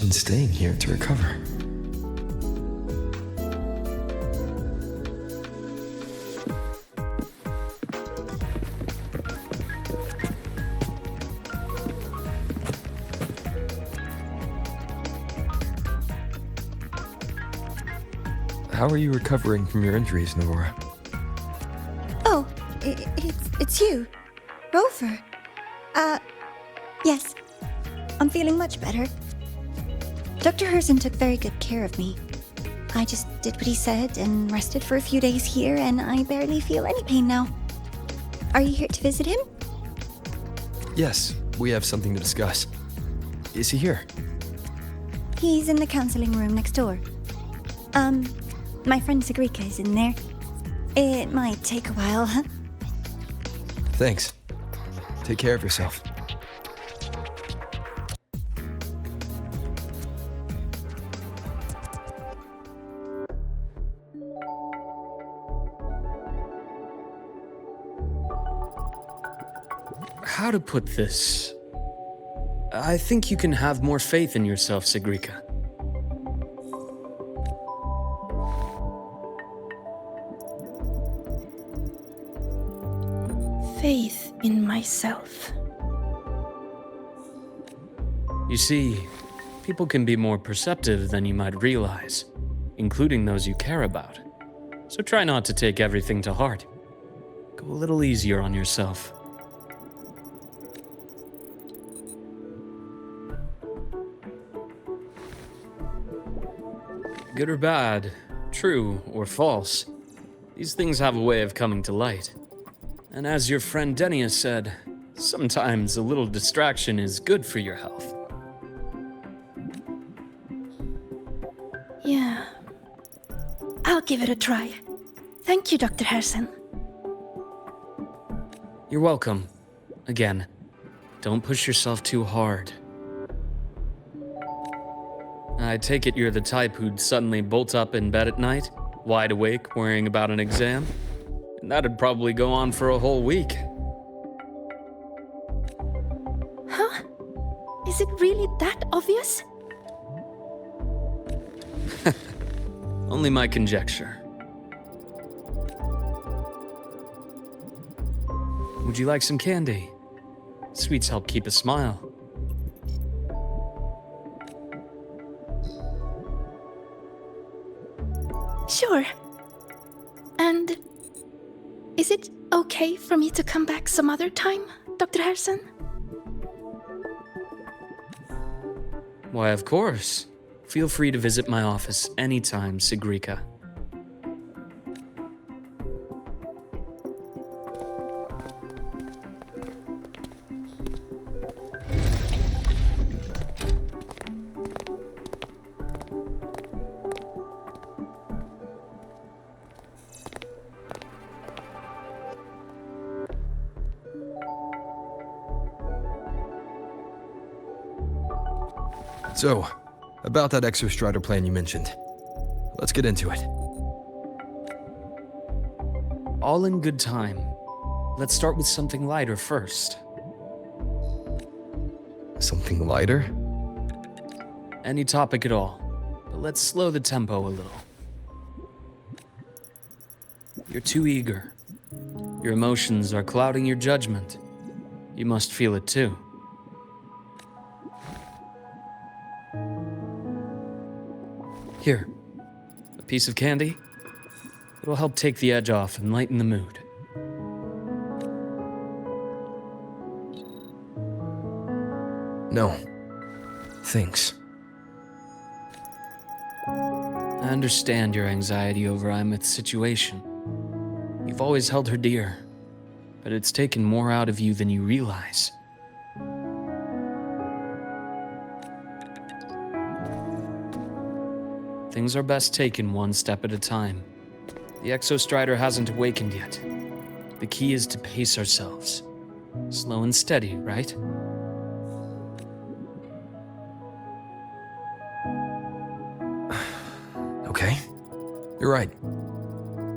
been staying here to recover. How are you recovering from your injuries, Nora? Oh, it's you, Rover. Yes. I'm feeling much better. Dr. Herson took very good care of me. I just did what he said and rested for a few days here, and I barely feel any pain now. Are you here to visit him? Yes, we have something to discuss. Is he here? He's in the counseling room next door. My friend Segue is in there. It might take a while, huh? Thanks. Take care of yourself. How to put this? I think you can have more faith in yourself, Segrika. Faith in myself. You see, people can be more perceptive than you might realize, including those you care about. So try not to take everything to heart. Go a little easier on yourself. Good or bad, true or false, these things have a way of coming to light. And as your friend Denia said, sometimes a little distraction is good for your health. Yeah. I'll give it a try. Thank you, Dr. Herson. You're welcome. Again, don't push yourself too hard. I take it you're the type who'd suddenly bolt up in bed at night, wide awake, worrying about an exam? And that'd probably go on for a whole week. Huh? Is it really that obvious? Only my conjecture. Would you like some candy? Sweets help keep a smile. Sure. And is it okay for me to come back some other time, Dr. Herson? Why, of course. Feel free to visit my office anytime, Segrika. So, about that exostrider plan you mentioned. Let's get into it. All in good time. Let's start with something lighter first. Something lighter? Any topic at all, but let's slow the tempo a little. You're too eager. Your emotions are clouding your judgment. You must feel it too. Here, a piece of candy. It'll help take the edge off and lighten the mood. No. Thanks. I understand your anxiety over Imeth's situation. You've always held her dear, but it's taken more out of you than you realize. Things are best taken one step at a time. The Exostrider hasn't awakened yet. The key is to pace ourselves. Slow and steady, right? Okay. You're right.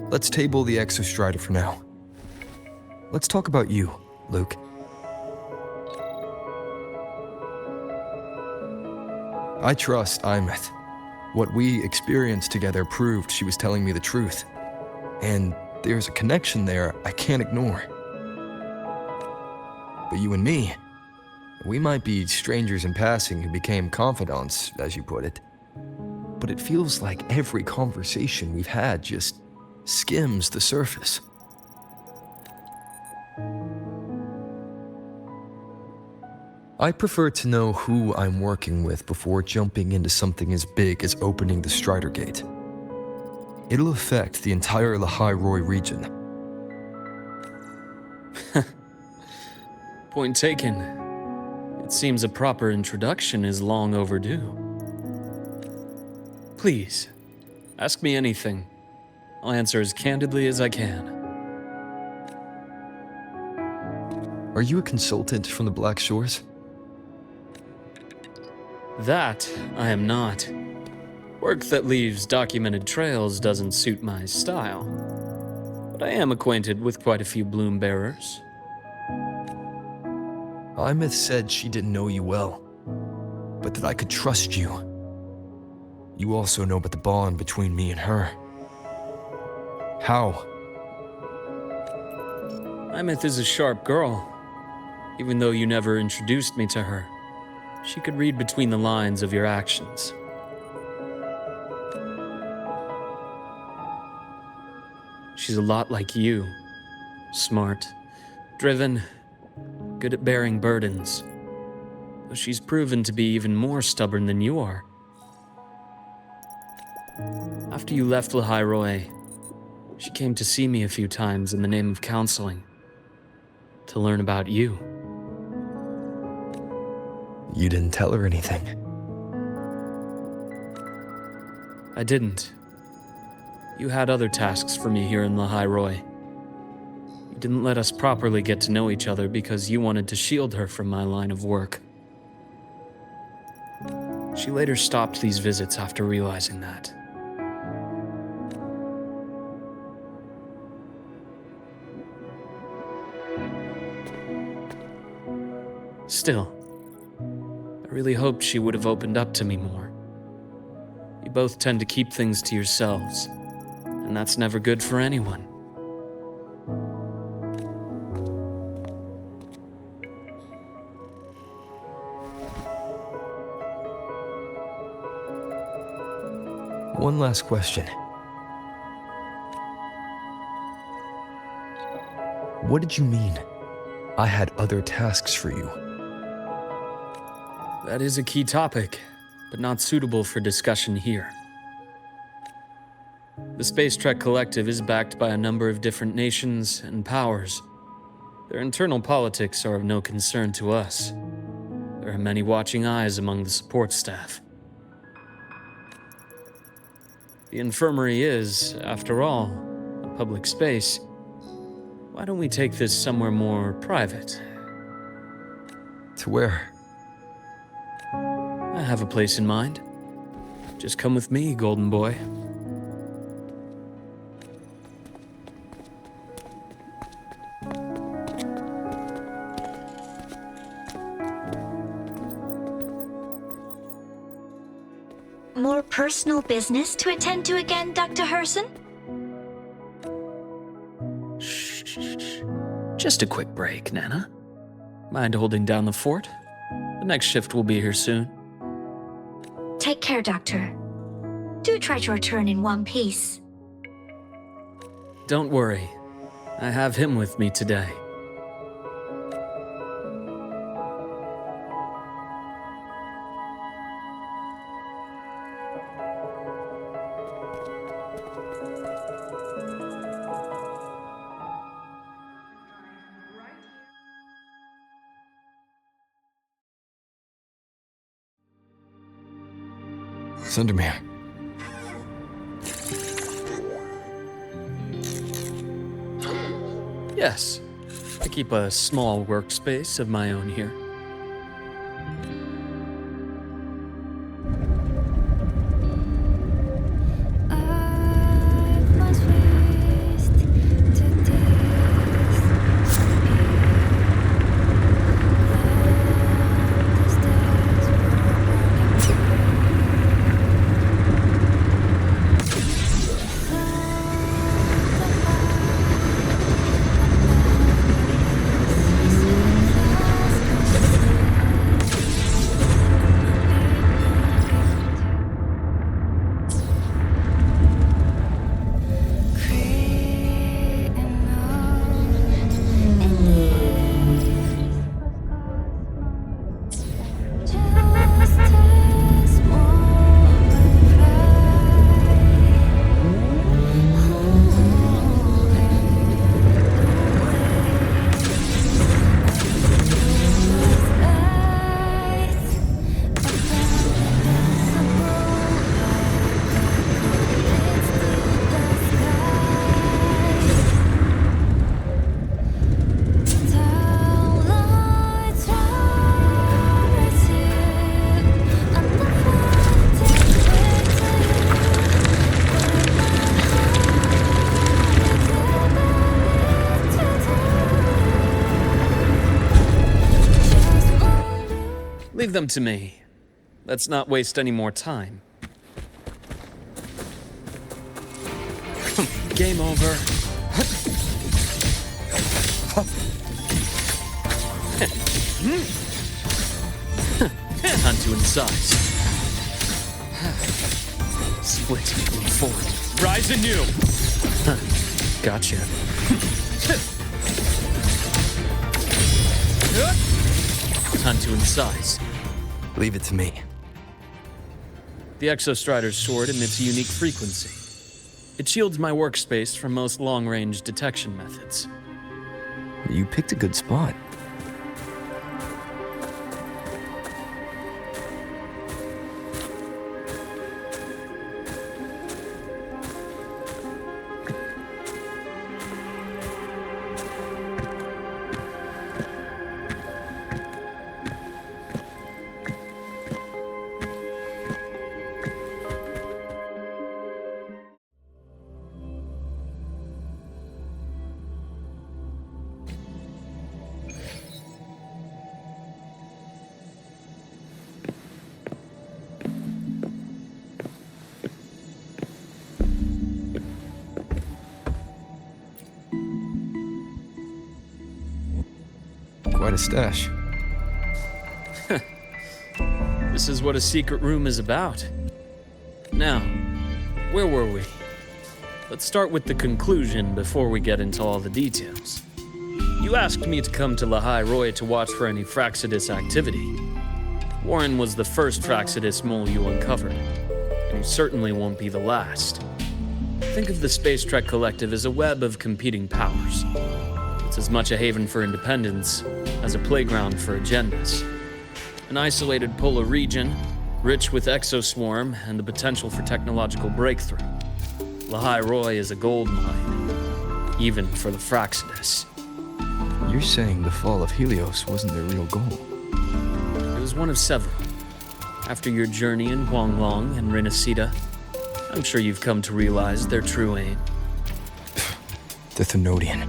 Let's table the Exostrider for now. Let's talk about you, Luke. I trust Imeth. What we experienced together proved she was telling me the truth. And there's a connection there I can't ignore. But you and me, we might be strangers in passing who became confidants, as you put it. But it feels like every conversation we've had just skims the surface. I prefer to know who I'm working with before jumping into something as big as opening the Strider Gate. It'll affect the entire Lahai-Roi region. Point taken. It seems a proper introduction is long overdue. Please, ask me anything. I'll answer as candidly as I can. Are you a consultant from the Black Shores? That I am not. Work that leaves documented trails doesn't suit my style. But I am acquainted with quite a few bloom bearers. Imeth said she didn't know you well, but that I could trust you. You also know about the bond between me and her. How? Imeth is a sharp girl. Even though you never introduced me to her, she could read between the lines of your actions. She's a lot like you. Smart, driven, good at bearing burdens. Though she's proven to be even more stubborn than you are. After you left Lahai-Roi, she came to see me a few times in the name of counseling. To learn about you. You didn't tell her anything. I didn't. You had other tasks for me here in Lahai-Roi. You didn't let us properly get to know each other because you wanted to shield her from my line of work. She later stopped these visits after realizing that. Still, I really hoped she would have opened up to me more. You both tend to keep things to yourselves, and that's never good for anyone. One last question. What did you mean? I had other tasks for you. That is a key topic, but not suitable for discussion here. The Space Trek Collective is backed by a number of different nations and powers. Their internal politics are of no concern to us. There are many watching eyes among the support staff. The infirmary is, after all, a public space. Why don't we take this somewhere more private? To where? I have a place in mind. Just come with me, Golden Boy. More personal business to attend to again, Dr. Herson? Shh. Just a quick break, Nana. Mind holding down the fort? The next shift will be here soon. Take care, Doctor. Do try to return in one piece. Don't worry. I have him with me today. Sundermere. Yes. I keep a small workspace of my own here. Leave them to me. Let's not waste any more time. Game over. Onto incise. Split and forward. Rise anew. Gotcha. Onto incise. Leave it to me. The Exostrider's sword emits a unique frequency. It shields my workspace from most long-range detection methods. You picked a good spot. Quite a stash. This is what a secret room is about. Now, where were we? Let's start with the conclusion before we get into all the details. You asked me to come to Lahai-Roi to watch for any Fraxidus activity. Warren was the first Fraxidus mole you uncovered, and he certainly won't be the last. Think of the Space Trek Collective as a web of competing powers. It's as much a haven for independence as a playground for agendas. An isolated polar region, rich with exoswarm and the potential for technological breakthrough. Lahai-Roi is a gold mine, even for the Fraxidus. You're saying the fall of Helios wasn't their real goal? It was one of several. After your journey in Huanglong and Renacida, I'm sure you've come to realize their true aim. The Thenodian.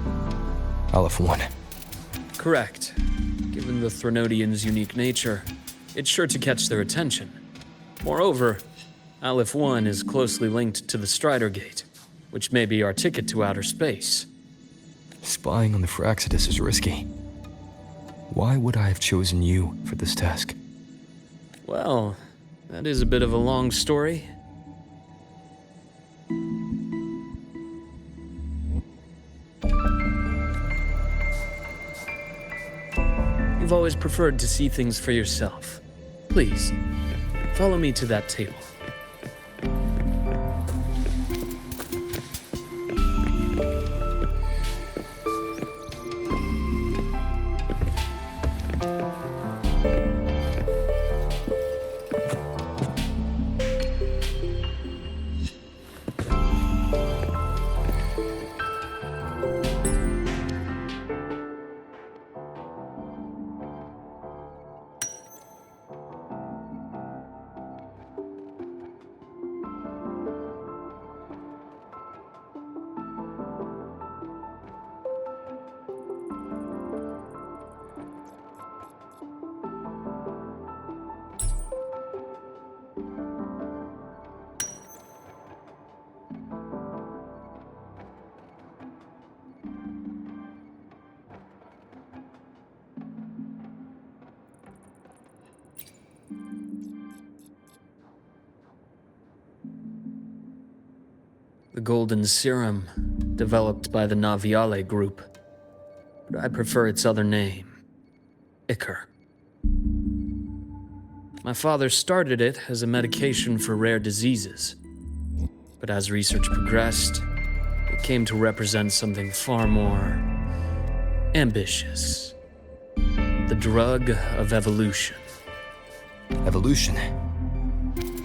Aleph-1. Correct. Given the Threnodians' unique nature, it's sure to catch their attention. Moreover, Aleph-1 is closely linked to the Strider Gate, which may be our ticket to outer space. Spying on the Fraxidus is risky. Why would I have chosen you for this task? Well, that is a bit of a long story. You've always preferred to see things for yourself. Please, follow me to that table. The golden serum, developed by the Naviale group. But I prefer its other name, Ichor. My father started it as a medication for rare diseases. But as research progressed, it came to represent something far more ambitious. The drug of evolution. Evolution.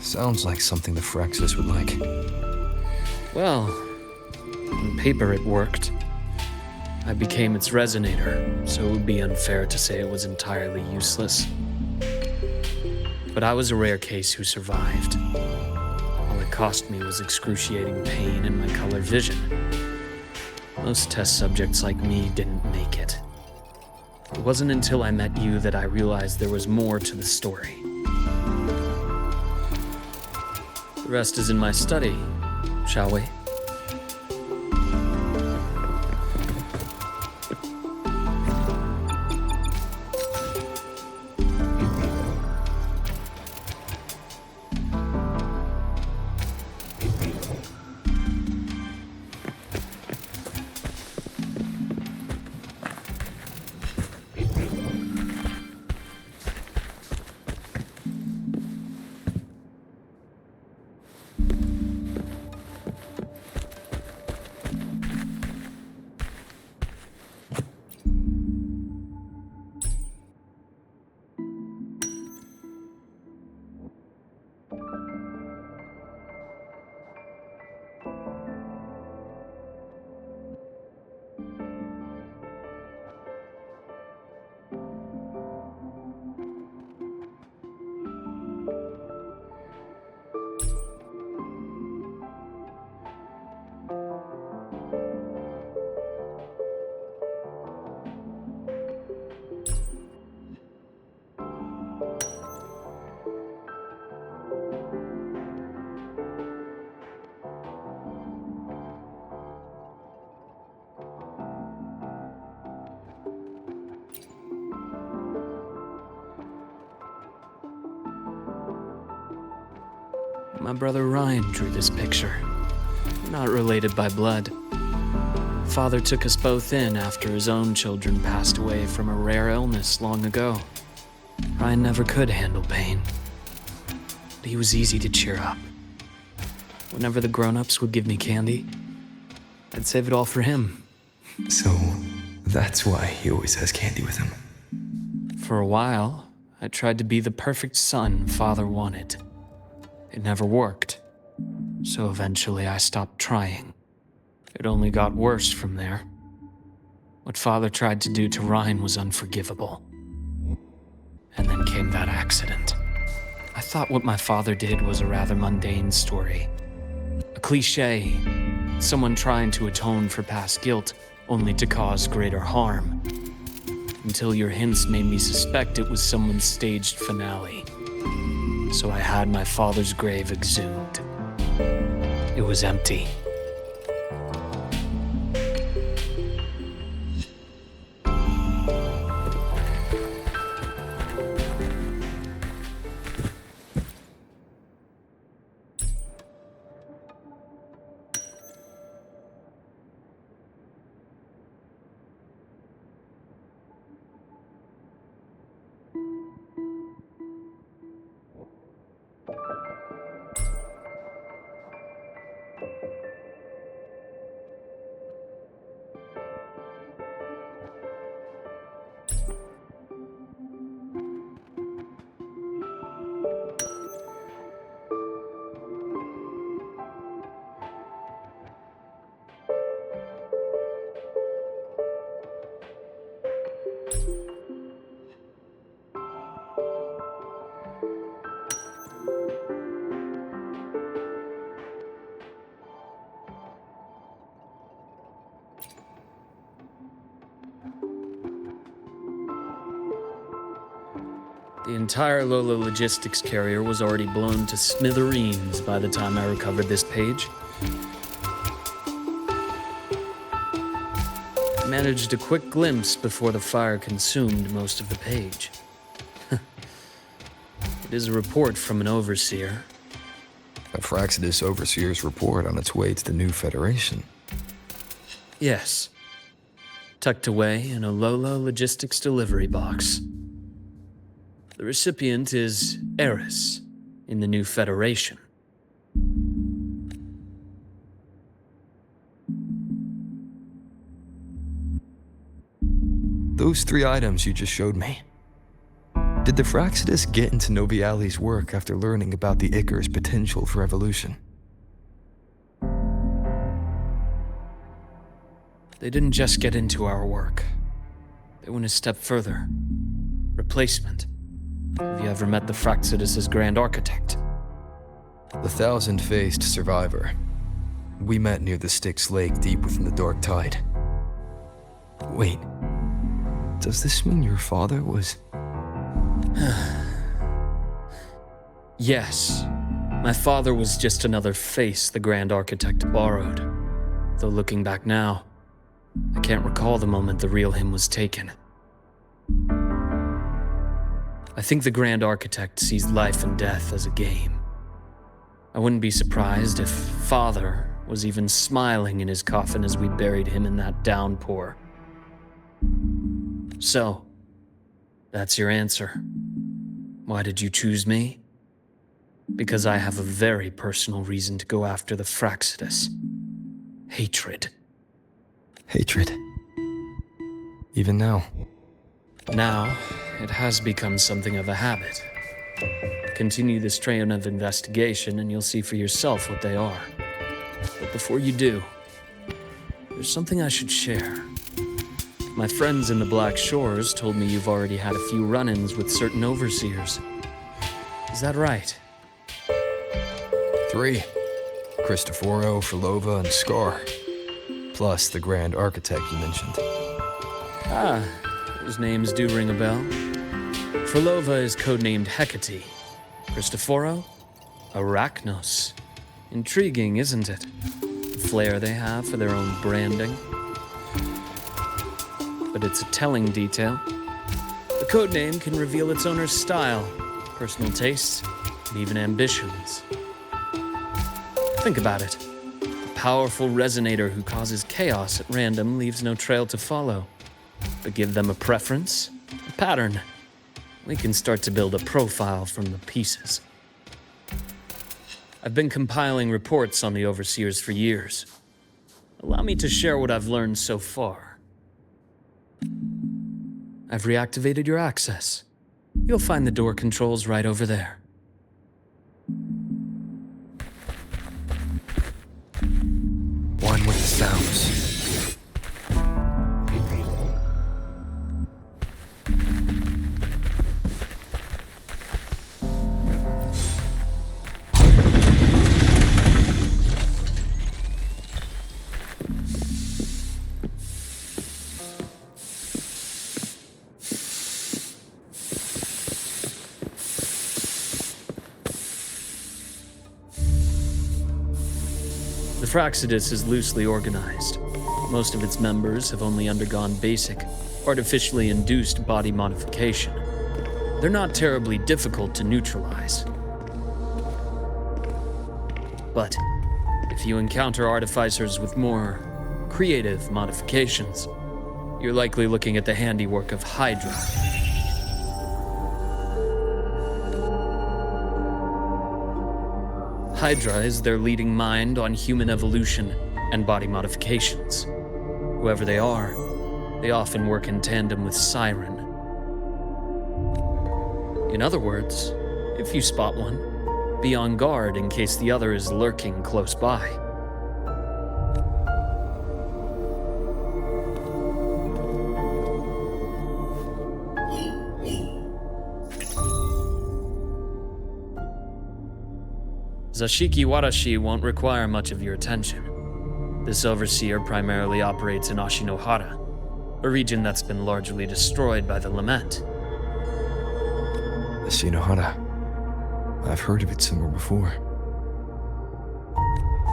Sounds like something the Fraxidus would like. Well, on paper it worked. I became its resonator, so it would be unfair to say it was entirely useless. But I was a rare case who survived. All it cost me was excruciating pain and my color vision. Most test subjects like me didn't make it. It wasn't until I met you that I realized there was more to the story. The rest is in my study, shall we? My brother Ryan drew this picture. We're not related by blood. Father took us both in after his own children passed away from a rare illness long ago. Ryan never could handle pain, but he was easy to cheer up. Whenever the grown-ups would give me candy, I'd save it all for him. So, that's why he always has candy with him. For a while, I tried to be the perfect son Father wanted. It never worked, so eventually I stopped trying. It only got worse from there. What Father tried to do to Ryan was unforgivable. And then came that accident. I thought what my father did was a rather mundane story. A cliché, someone trying to atone for past guilt only to cause greater harm. Until your hints made me suspect it was someone's staged finale. So I had my father's grave exhumed. It was empty. The entire Lola logistics carrier was already blown to smithereens by the time I recovered this page. I managed a quick glimpse before the fire consumed most of the page. It is a report from an overseer. A Fraxidus overseer's report on its way to the new Federation. Yes. Tucked away in a Lola logistics delivery box. The recipient is Eris in the new Federation. Those 3 items you just showed me. Did the Fraxidus get into Noviali's work after learning about the Icar's potential for evolution? They didn't just get into our work. They went a step further. Replacement. Have you ever met the Fraxidus' Grand Architect? The thousand-faced survivor. We met near the Styx Lake deep within the Dark Tide. Wait. Does this mean your father was... Yes. My father was just another face the Grand Architect borrowed. Though looking back now, I can't recall the moment the real him was taken. I think the Grand Architect sees life and death as a game. I wouldn't be surprised if Father was even smiling in his coffin as we buried him in that downpour. So, that's your answer. Why did you choose me? Because I have a very personal reason to go after the Fractsidus. Hatred. Hatred? Even now? Now, it has become something of a habit. Continue this train of investigation and you'll see for yourself what they are. But before you do, there's something I should share. My friends in the Black Shores told me you've already had a few run-ins with certain overseers. Is that right? 3. Cristoforo, Frolova, and Scar. Plus the Grand Architect you mentioned. Ah, those names do ring a bell. Frolova is codenamed Hecate. Cristoforo? Arachnos. Intriguing, isn't it? The flair they have for their own branding. But it's a telling detail. The codename can reveal its owner's style, personal tastes, and even ambitions. Think about it. A powerful resonator who causes chaos at random leaves no trail to follow. But give them a preference, a pattern. We can start to build a profile from the pieces. I've been compiling reports on the Overseers for years. Allow me to share what I've learned so far. I've reactivated your access. You'll find the door controls right over there. One with the sounds. The Fractsidus is loosely organized. Most of its members have only undergone basic, artificially induced body modification. They're not terribly difficult to neutralize. But if you encounter artificers with more creative modifications, you're likely looking at the handiwork of Hydra. Hydra is their leading mind on human evolution and body modifications. Whoever they are, they often work in tandem with Siren. In other words, if you spot one, be on guard in case the other is lurking close by. Zashiki Warashi won't require much of your attention. This overseer primarily operates in Ashinohara, a region that's been largely destroyed by the Lament. Ashinohara. I've heard of it somewhere before.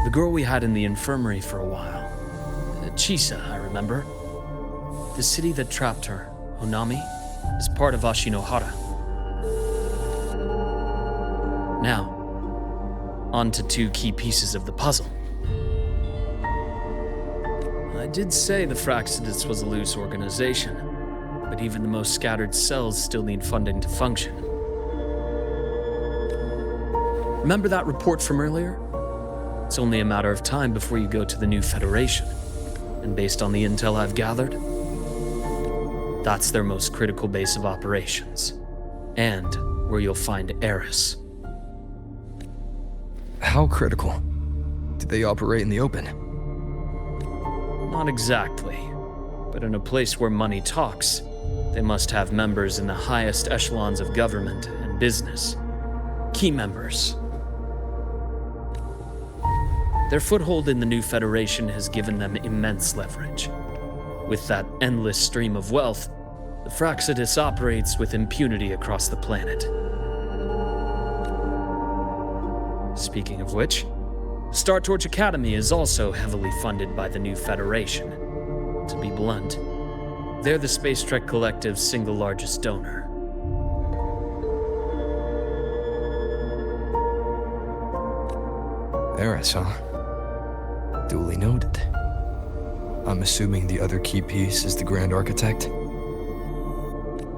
The girl we had in the infirmary for a while. Chisa, I remember. The city that trapped her, Honami, is part of Ashinohara. Now, on to 2 key pieces of the puzzle. I did say the Fractsidus was a loose organization, but even the most scattered cells still need funding to function. Remember that report from earlier? It's only a matter of time before you go to the new Federation, and based on the intel I've gathered, that's their most critical base of operations, and where you'll find Eris. How critical? Do they operate in the open? Not exactly, but in a place where money talks, they must have members in the highest echelons of government and business. Key members. Their foothold in the new Federation has given them immense leverage. With that endless stream of wealth, The Fraxidus operates with impunity across the planet. Speaking of which, Star Torch Academy is also heavily funded by the new Federation. To be blunt, they're the Space Trek Collective's single largest donor. Eris, huh? Duly noted. I'm assuming the other key piece is the Grand Architect?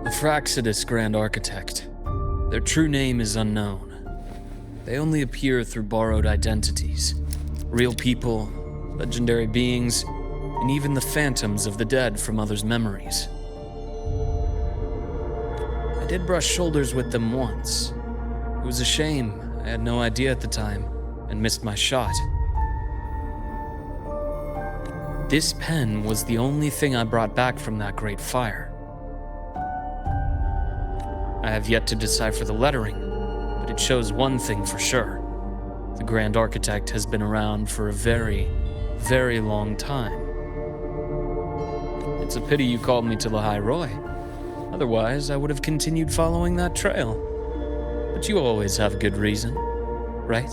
The Fraxidus Grand Architect. Their true name is unknown. They only appear through borrowed identities. Real people, legendary beings, and even the phantoms of the dead from others' memories. I did brush shoulders with them once. It was a shame. I had no idea at the time, and missed my shot. This pen was the only thing I brought back from that great fire. I have yet to decipher the lettering, but it shows one thing for sure. The Grand Architect has been around for a very, very long time. It's a pity you called me to Lahai-Roi. Otherwise, I would have continued following that trail. But you always have a good reason, right?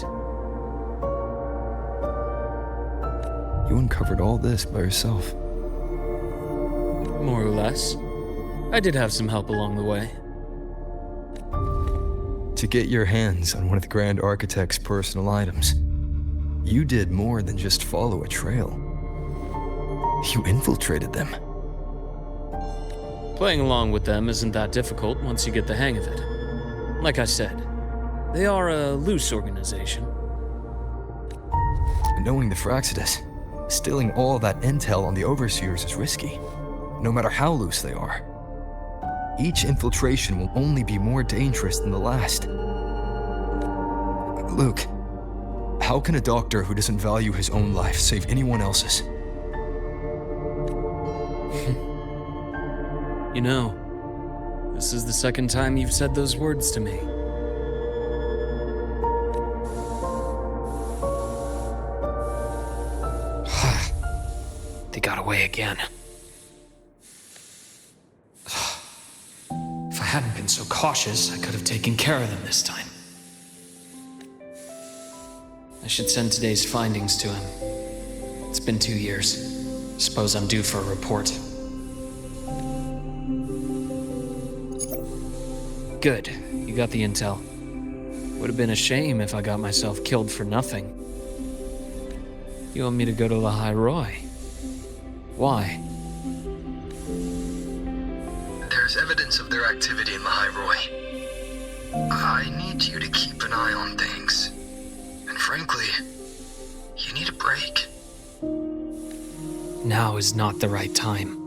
You uncovered all this by yourself. More or less. I did have some help along the way. To get your hands on one of the Grand Architect's personal items, you did more than just follow a trail. You infiltrated them. Playing along with them isn't that difficult once you get the hang of it. Like I said, they are a loose organization. Knowing the Fraxidus, stealing all that intel on the Overseers is risky, no matter how loose they are. Each infiltration will only be more dangerous than the last. Luke, how can a doctor who doesn't value his own life save anyone else's? You know, this is the second time you've said those words to me. They got away again. If I hadn't been so cautious, I could have taken care of them this time. I should send today's findings to him. It's been 2 years. Suppose I'm due for a report. Good. You got the intel. Would have been a shame if I got myself killed for nothing. You want me to go to Lahai-Roi? Why? There's evidence of their activity in Lahai-Roi. I need you to keep an eye on things. And frankly, you need a break. Now is not the right time.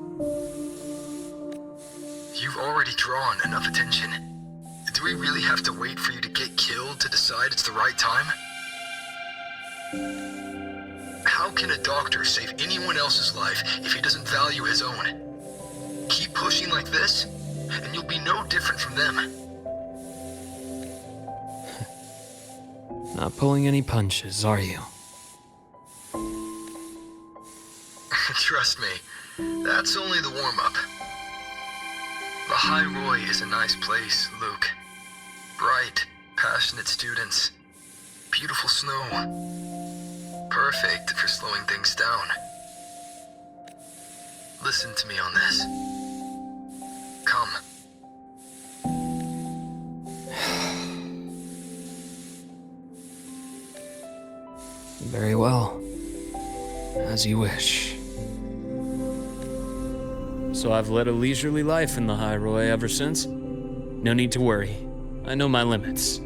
You've already drawn enough attention. Do we really have to wait for you to get killed to decide it's the right time? How can a doctor save anyone else's life if he doesn't value his own? Keep pushing like this, and you'll be no different from them. Not pulling any punches, are you? Trust me, that's only the warm-up. Lahai-Roi is a nice place, Luke. Bright, passionate students. Beautiful snow. Perfect for slowing things down. Listen to me on this. Come. Very well. As you wish. So I've led a leisurely life in the Lahai-Roi ever since. No need to worry. I know my limits.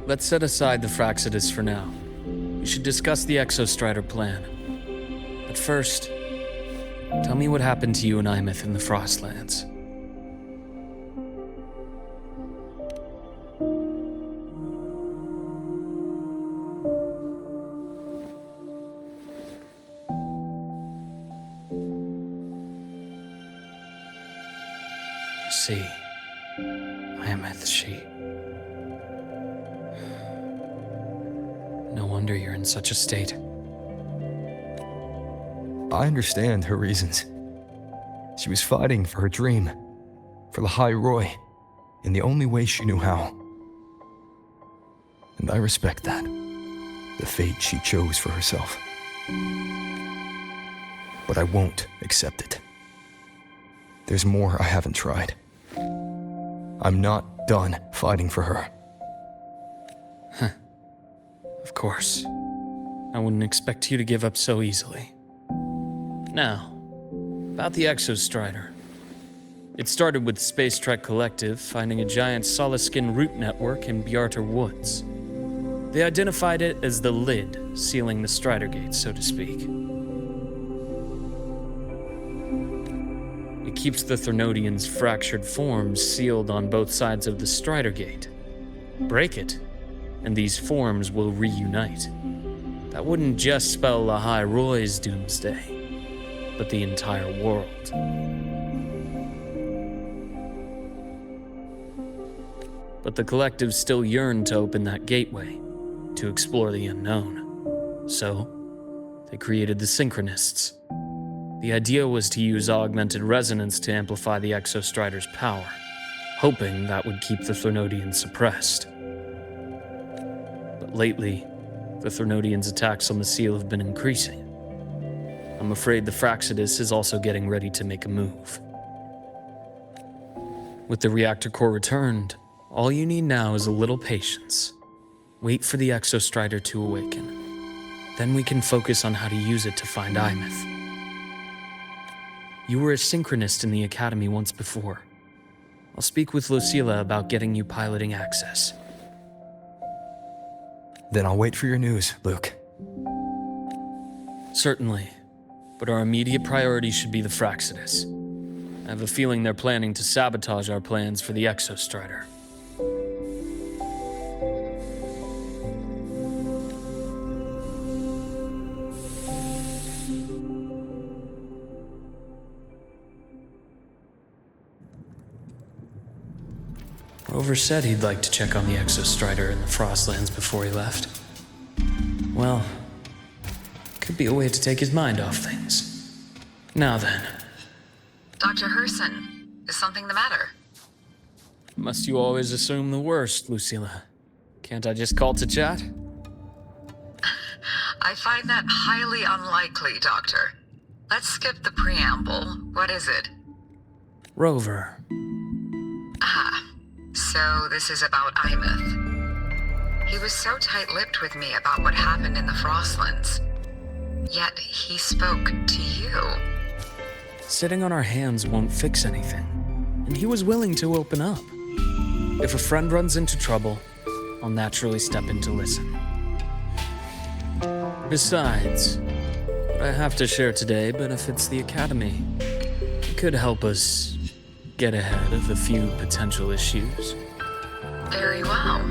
Let's set aside the Fraxidus for now. We should discuss the Exostrider plan. But first, tell me what happened to you and Imeth in the Frostlands. See, Imeth, she... No wonder you're in such a state. I understand her reasons. She was fighting for her dream, for Lahai-Roi, in the only way she knew how. And I respect that, the fate she chose for herself. But I won't accept it. There's more I haven't tried. I'm not done fighting for her. Of course. I wouldn't expect you to give up so easily. Now, about the Exostrider. It started with Space Trek Collective finding a giant solid-skin root network in Bjarter Woods. They identified it as the lid, sealing the Strider Gate, so to speak. It keeps the Threnodians' fractured forms sealed on both sides of the Strider Gate. Break it, and these forms will reunite. That wouldn't just spell Lahai-Roi's doomsday, but the entire world. But the Collective still yearned to open that gateway, to explore the unknown. So, they created the Synchronists. The idea was to use augmented resonance to amplify the Exostrider's power, hoping that would keep the Threnodians suppressed. But lately, the Threnodians' attacks on the seal have been increasing. I'm afraid the Fraxidus is also getting ready to make a move. With the reactor core returned, all you need now is a little patience. Wait for the Exostrider to awaken. Then we can focus on how to use it to find Imeth. You were a synchronist in the Academy once before. I'll speak with Lucilla about getting you piloting access. Then I'll wait for your news, Luke. Certainly, but our immediate priority should be the Fraxidus. I have a feeling they're planning to sabotage our plans for the Exostrider. Rover said he'd like to check on the Exostrider in the Frostlands before he left. Well, could be a way to take his mind off things. Now then. Dr. Herson, is something the matter? Must you always assume the worst, Lucilla? Can't I just call to chat? I find that highly unlikely, Doctor. Let's skip the preamble. What is it? Rover. So this is about Imeth. He was so tight-lipped with me about what happened in the Frostlands. Yet he spoke to you. Sitting on our hands won't fix anything, and he was willing to open up. If a friend runs into trouble, I'll naturally step in to listen. Besides, what I have to share today benefits the Academy. It could help us get ahead of a few potential issues. Very well.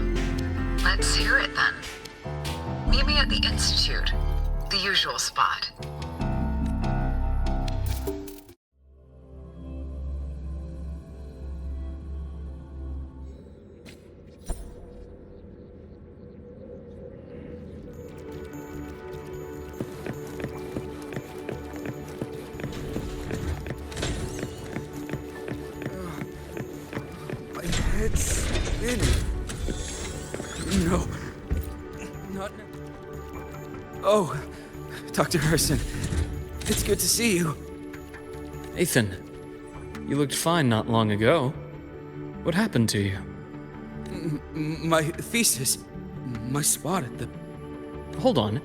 Let's hear it then. Meet me at the Institute, the usual spot. It's spinning. No. Not now. Oh, Dr. Herson. It's good to see you. Nathan, you looked fine not long ago. What happened to you? My thesis. My spot at the... Hold on.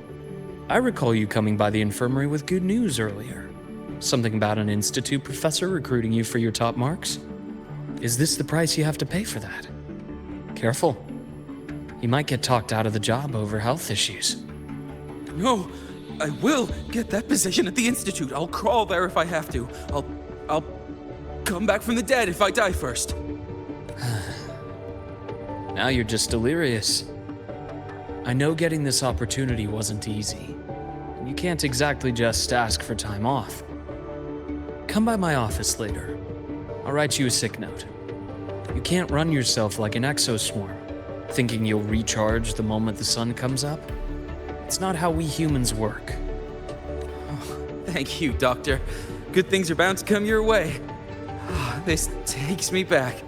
I recall you coming by the infirmary with good news earlier. Something about an institute professor recruiting you for your top marks? Is this the price you have to pay for that? Careful. You might get talked out of the job over health issues. No, I will get that position at the Institute. I'll crawl there if I have to. I'll come back from the dead if I die first. Now you're just delirious. I know getting this opportunity wasn't easy. And you can't exactly just ask for time off. Come by my office later. I'll write you a sick note. You can't run yourself like an exoswarm, thinking you'll recharge the moment the sun comes up. It's not how we humans work. Thank you, Doctor. Good things are bound to come your way. This takes me back.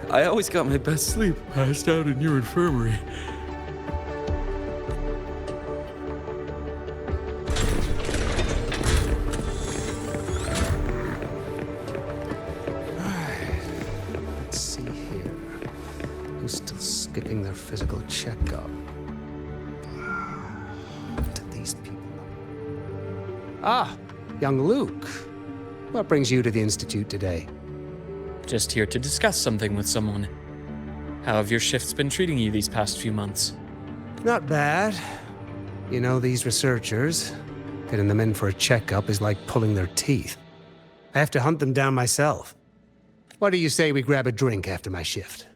I always got my best sleep passed out in your infirmary. Let's see here. Who's still skipping their physical checkup? What did these people know? Ah, young Luke. What brings you to the Institute today? Just here to discuss something with someone. How have your shifts been treating you these past few months? Not bad. You know, these researchers, getting them in for a checkup is like pulling their teeth. I have to hunt them down myself. What do you say we grab a drink after my shift?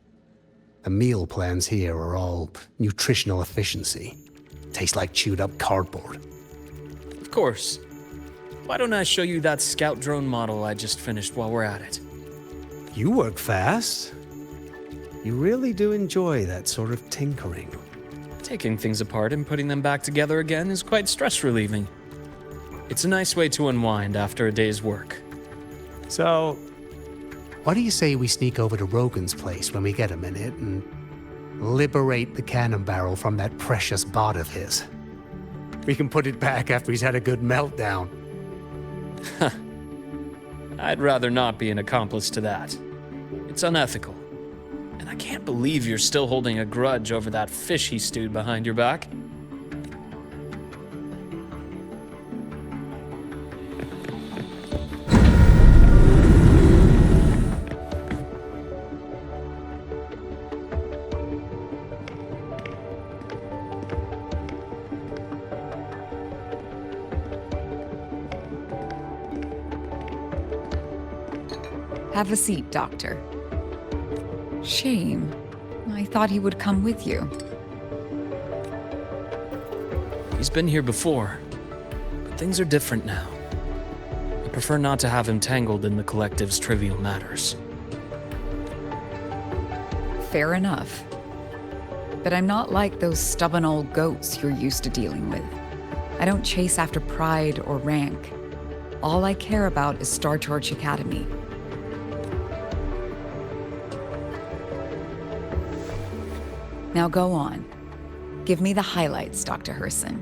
The meal plans here are all nutritional efficiency. Taste like chewed up cardboard. Of course. Why don't I show you that scout drone model I just finished while we're at it? You work fast. You really do enjoy that sort of tinkering. Taking things apart and putting them back together again is quite stress relieving. It's a nice way to unwind after a day's work. So, what do you say we sneak over to Rogan's place when we get a minute and liberate the cannon barrel from that precious bot of his? We can put it back after he's had a good meltdown. I'd rather not be an accomplice to that. It's unethical. And I can't believe you're still holding a grudge over that fish he stewed behind your back. Have a seat, Doctor. Shame. I thought he would come with you. He's been here before, but things are different now. I prefer not to have him tangled in the collective's trivial matters. Fair enough. But I'm not like those stubborn old goats you're used to dealing with. I don't chase after pride or rank. All I care about is Star Torch Academy. Now go on. Give me the highlights, Dr. Herson.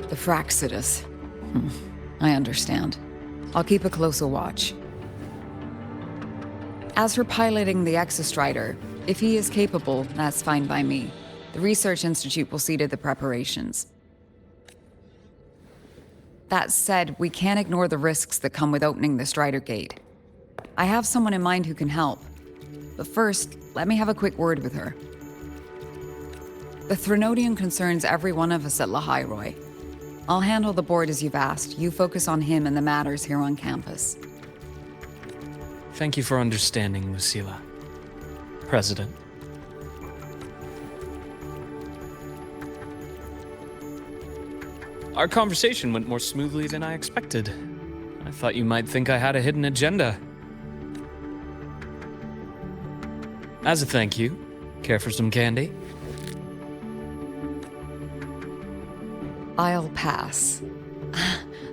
The Fraxidus. I understand. I'll keep a closer watch. As for piloting the Exostrider, if he is capable, that's fine by me. The Research Institute will see to the preparations. That said, we can't ignore the risks that come with opening the Strider Gate. I have someone in mind who can help. But first, let me have a quick word with her. The Threnodian concerns every one of us at Lahai-Roi. I'll handle the board as you've asked. You focus on him and the matters here on campus. Thank you for understanding, Lucilla. President. Our conversation went more smoothly than I expected. I thought you might think I had a hidden agenda. As a thank you, care for some candy? I'll pass.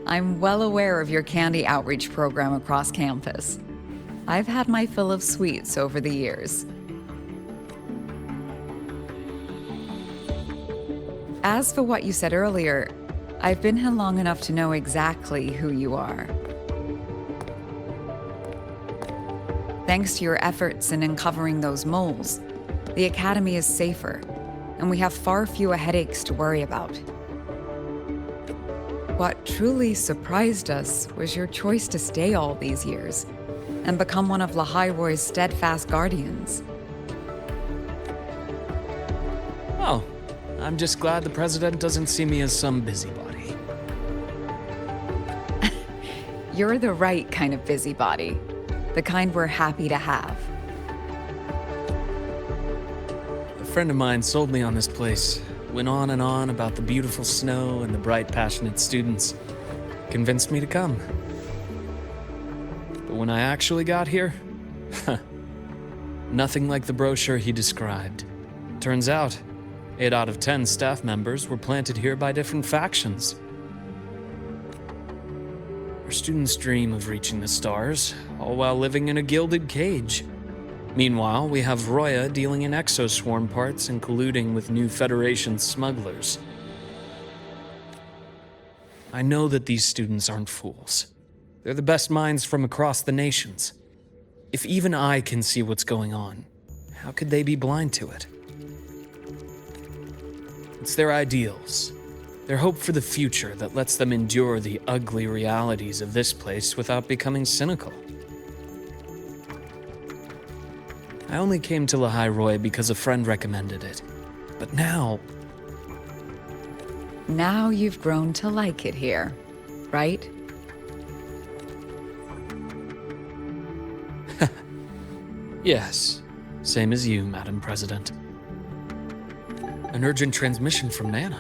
I'm well aware of your candy outreach program across campus. I've had my fill of sweets over the years. As for what you said earlier, I've been here long enough to know exactly who you are. Thanks to your efforts in uncovering those moles, the Academy is safer, and we have far fewer headaches to worry about. What truly surprised us was your choice to stay all these years and become one of Lahai-Roi's steadfast guardians. Oh, I'm just glad the President doesn't see me as some busybody. You're the right kind of busybody, the kind we're happy to have. A friend of mine sold me on this place, went on and on about the beautiful snow and the bright, passionate students. Convinced me to come. But when I actually got here, nothing like the brochure he described. Turns out, 8 out of 10 staff members were planted here by different factions. Our students dream of reaching the stars, all while living in a gilded cage. Meanwhile, we have Roya dealing in exoswarm parts and colluding with new Federation smugglers. I know that these students aren't fools. They're the best minds from across the nations. If even I can see what's going on, how could they be blind to it? It's their ideals, their hope for the future that lets them endure the ugly realities of this place without becoming cynical. I only came to Lahai-Roi because a friend recommended it. But now... Now you've grown to like it here, right? Yes, same as you, Madam President. An urgent transmission from Nana.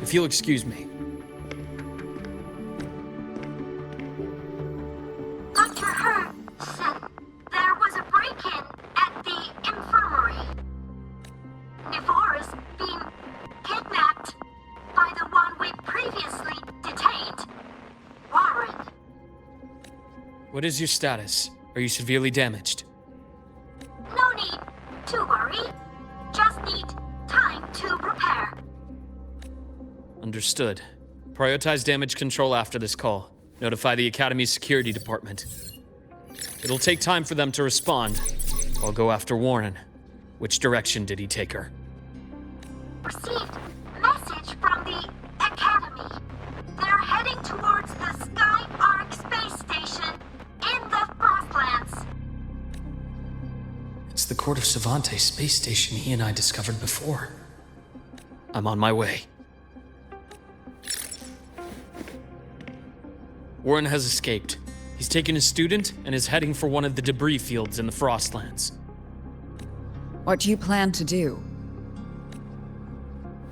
If you'll excuse me. Dr. Hurd said there was a break-in at the infirmary. Nivora's been kidnapped by the one we previously detained, Warren. What is your status? Are you severely damaged? No need to worry. Just need time to repair. Understood. Prioritize damage control after this call. Notify the Academy's security department. It'll take time for them to respond. I'll go after Warren. Which direction did he take her? Received message from the Academy. They're heading towards the Sky Arc space station in the Frostlands. It's the Court of Savante space station he and I discovered before. I'm on my way. Warren has escaped. He's taken a student and is heading for one of the debris fields in the Frostlands. What do you plan to do?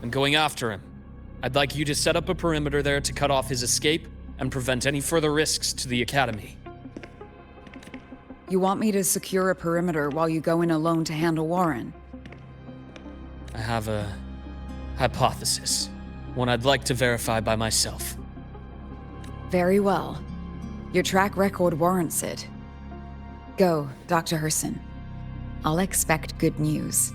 I'm going after him. I'd like you to set up a perimeter there to cut off his escape and prevent any further risks to the Academy. You want me to secure a perimeter while you go in alone to handle Warren? I have a hypothesis. One I'd like to verify by myself. Very well. Your track record warrants it. Go, Dr. Herson. I'll expect good news.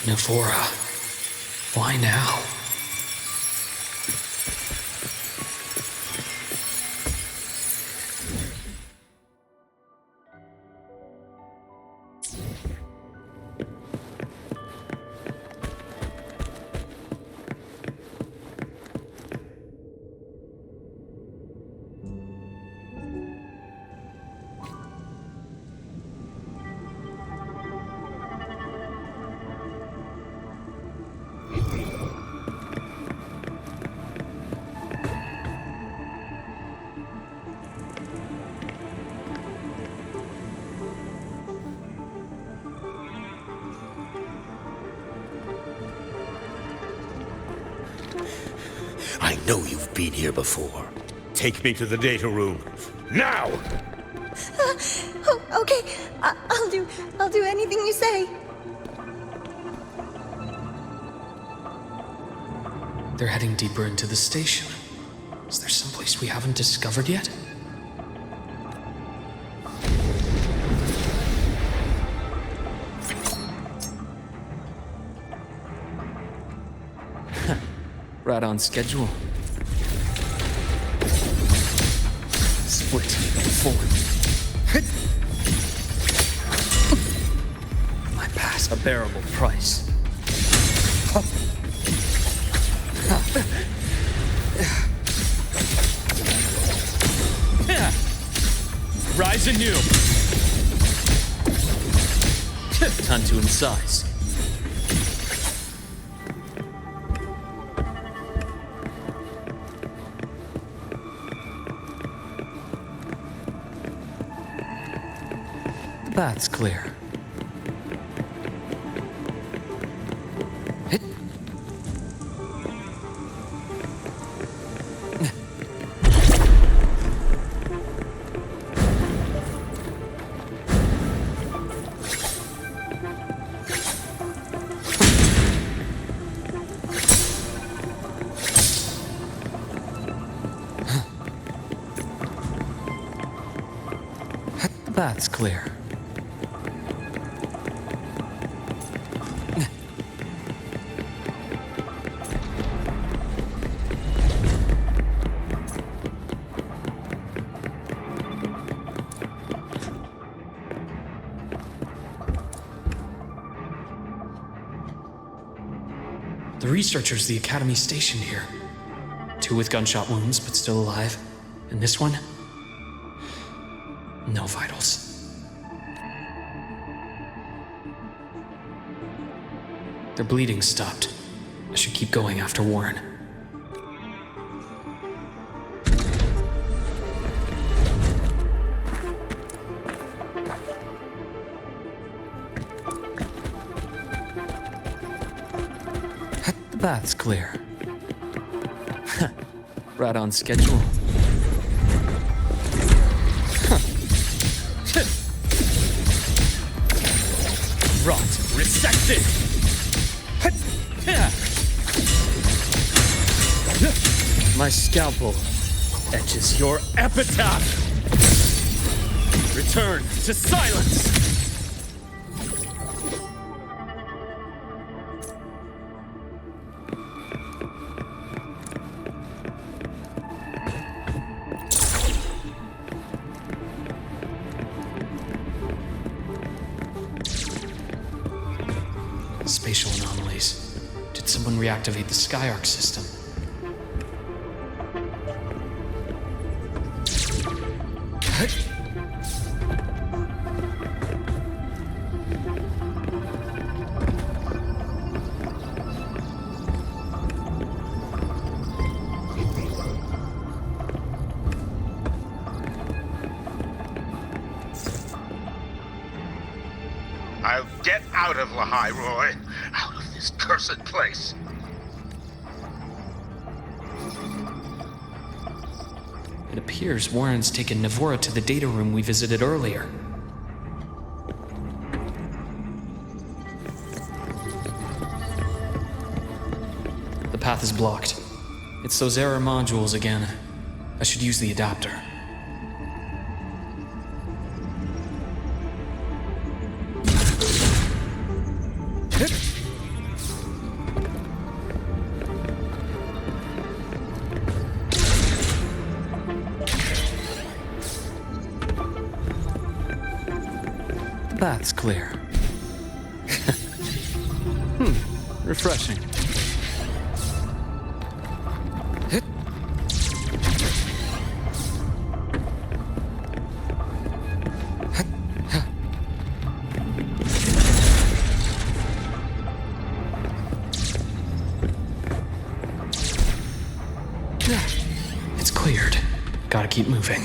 Navora, why now? I know you've been here before. Take me to the data room. Now! Okay, I'll do anything you say. They're heading deeper into the station. Is there someplace we haven't discovered yet? Right on schedule. Split, forward. My past a bearable price. Rise anew. Time to incise. That's clear. That's clear. The researchers the Academy stationed here. 2 with gunshot wounds, but still alive. And this one? No vitals. Their bleeding stopped. I should keep going after Warren. That's clear. Right on schedule. Rot, resected! My scalpel etches your epitaph! Return to silence! Spatial anomalies. Did someone reactivate the Skyark system? I'll get out of Lahai-Roi. Out of this cursed place. It appears Warren's taken Navora to the data room we visited earlier. The path is blocked. It's those error modules again. I should use the adapter. That's clear. Refreshing. It's cleared. Gotta keep moving.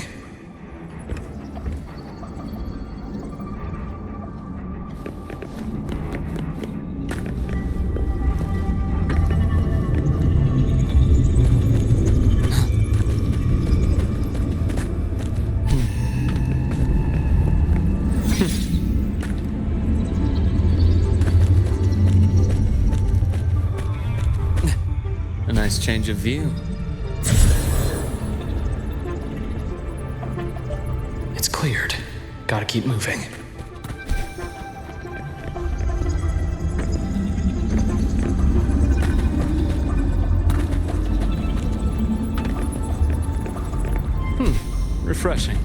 A nice change of view. It's cleared. Gotta keep moving. Refreshing.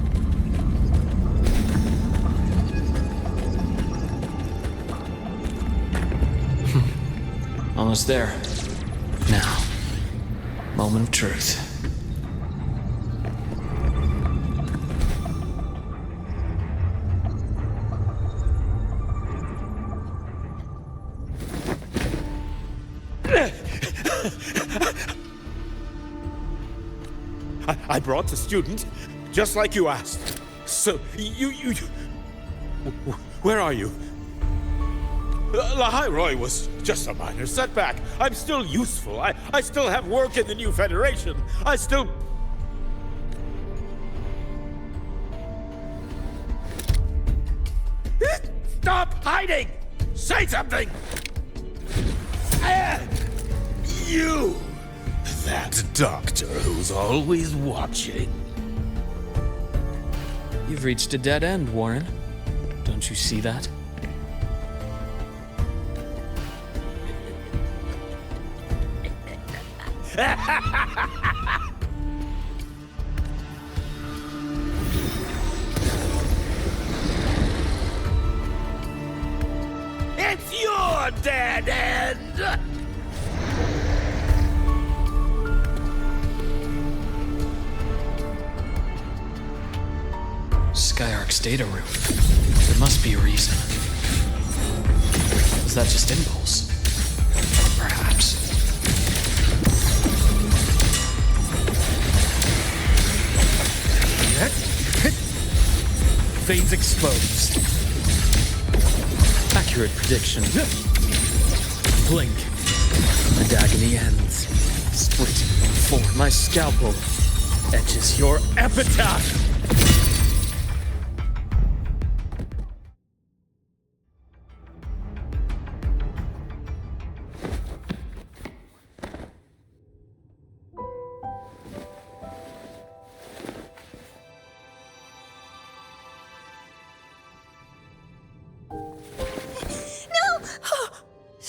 Almost there. Now, moment of truth. I brought the student, just like you asked. So, you... Where are you? Lahai-Roi was just a minor setback. I'm still useful. I still have work in the new Federation. I still... Stop hiding! Say something! You! That doctor who's always watching. You've reached a dead end, Warren. Don't you see that? It's your dead end! Skyark's data room. There must be a reason. Was that just impulse? Perhaps. Veins exposed. Accurate prediction. Blink. And agony ends. Split. For my scalpel etches your epitaph.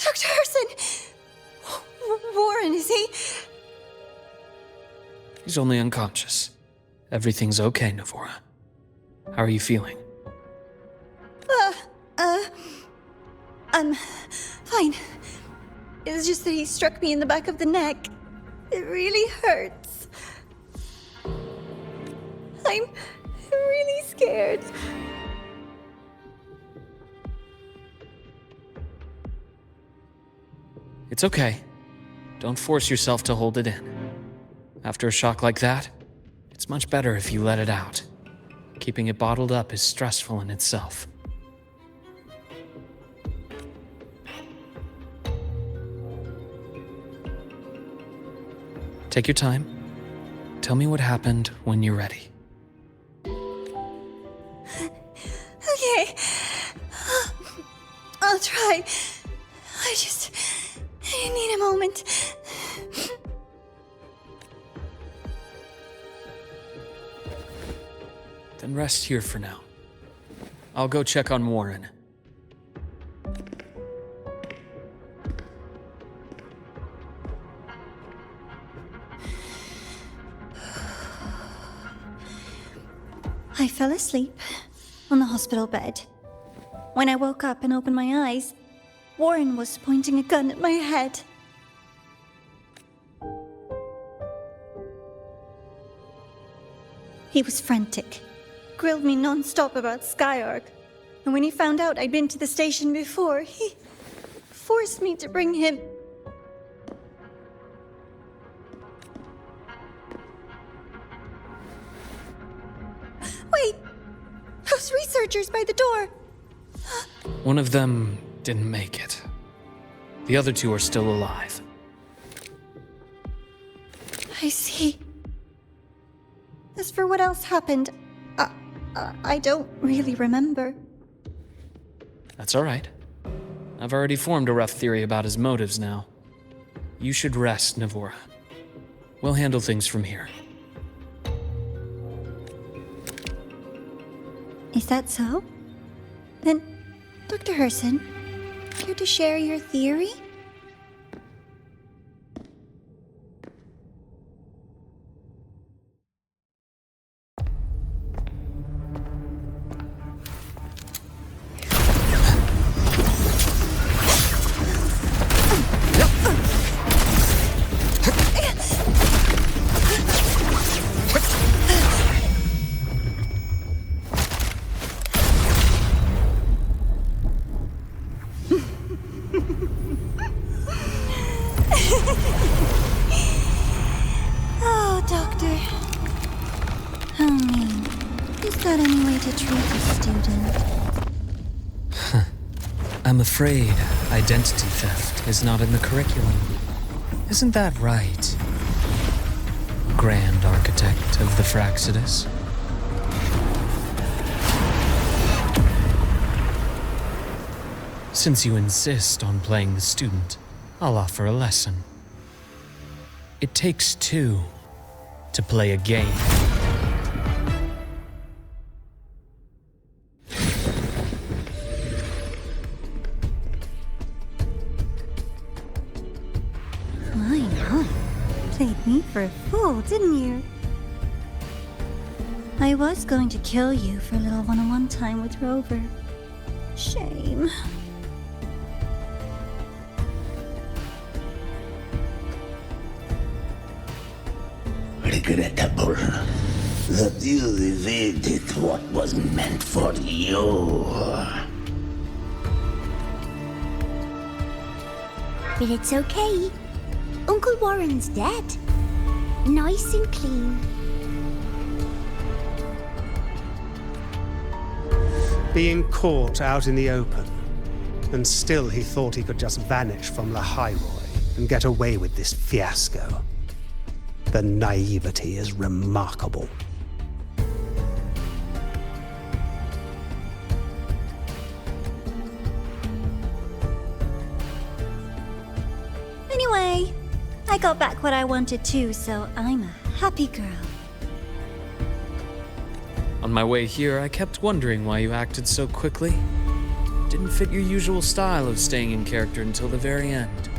Dr. Herson! Warren, is he? He's only unconscious. Everything's okay, Navora. How are you feeling? I'm fine. It's just that he struck me in the back of the neck. It really hurts. I'm really scared. It's okay. Don't force yourself to hold it in. After a shock like that, it's much better if you let it out. Keeping it bottled up is stressful in itself. Take your time. Tell me what happened when you're ready. Okay. I'll try. I need a moment. Then rest here for now. I'll go check on Warren. I fell asleep on the hospital bed. When I woke up and opened my eyes, Warren was pointing a gun at my head. He was frantic, grilled me non-stop about Skyark, and when he found out I'd been to the station before, he forced me to bring him. Wait! Those researchers by the door! One of them didn't make it. The other two are still alive. I see. As for what else happened, I don't really remember. That's all right. I've already formed a rough theory about his motives now. You should rest, Navora. We'll handle things from here. Is that so? Then, Dr. Herson, care to share your theory? Oh, Doctor. How mean. Is that any way to treat a student? I'm afraid identity theft is not in the curriculum. Isn't that right, Grand Architect of the Fraxidus? Since you insist on playing the student, I'll offer a lesson. It takes two to play a game. My. Played me for a fool, didn't you? I was going to kill you for a little one-on-one time with Rover. Shame. Regrettable that you evaded what was meant for you. But it's okay. Uncle Warren's dead. Nice and clean. Being caught out in the open, and still he thought he could just vanish from Lahai-Roi and get away with this fiasco. The naivety is remarkable. Anyway, I got back what I wanted too, so I'm a happy girl. On my way here, I kept wondering why you acted so quickly. Didn't fit your usual style of staying in character until the very end.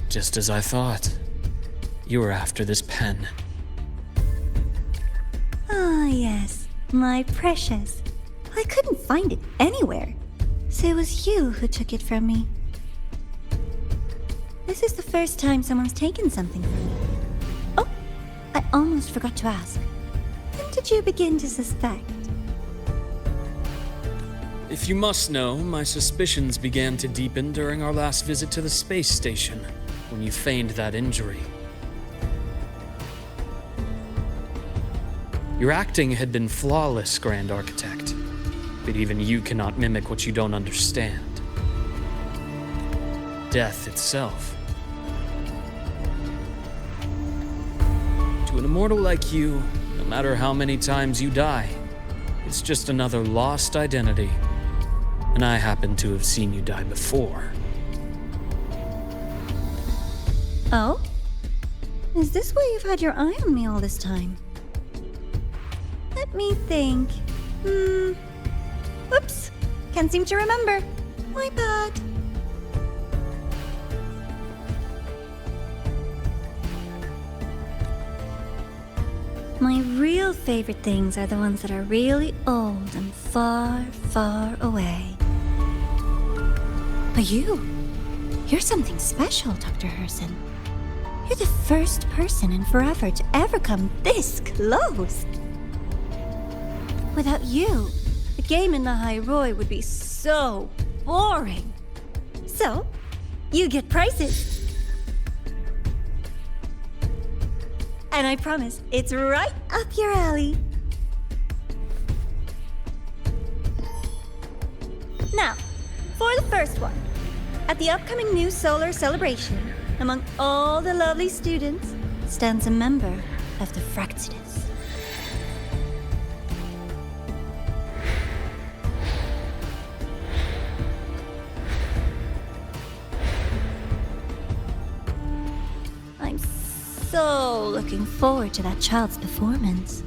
Just as I thought. You were after this pen. Ah, yes, my precious. I couldn't find it anywhere, so it was you who took it from me. This is the first time someone's taken something from me. Oh, I almost forgot to ask. When did you begin to suspect? If you must know, my suspicions began to deepen during our last visit to the space station, when you feigned that injury. Your acting had been flawless, Grand Architect, but even you cannot mimic what you don't understand. Death itself. To an immortal like you, no matter how many times you die, it's just another lost identity. And I happen to have seen you die before. Oh? Is this why you've had your eye on me all this time? Let me think. Oops. Can't seem to remember. My bad. My real favorite things are the ones that are really old and far, far away. But you're something special, Dr. Herson. You're the first person in forever to ever come this close. Without you, the game in Lahai-Roi would be so boring. So, you get prizes. And I promise, it's right up your alley. Now, for the first one. At the upcoming new solar celebration, among all the lovely students, stands a member of the Fraxidus. I'm so looking forward to that child's performance.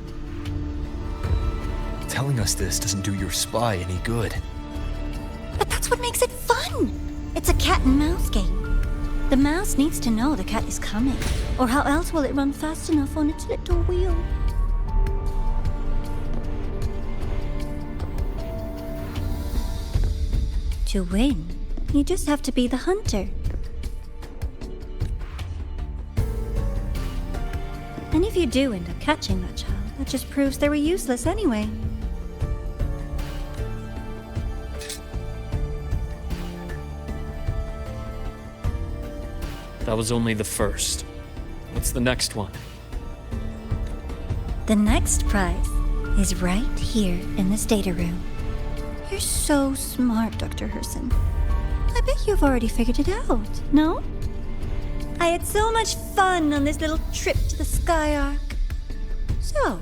Telling us this doesn't do your spy any good. But that's what makes it fun! It's a cat and mouse game. The mouse needs to know the cat is coming, or how else will it run fast enough on its little wheel? To win, you just have to be the hunter. And if you do end up catching that child, that just proves they were useless anyway. That was only the first. What's the next one? The next prize is right here in this data room. You're so smart, Dr. Herson. I bet you've already figured it out, no? I had so much fun on this little trip to the Sky Arc. So,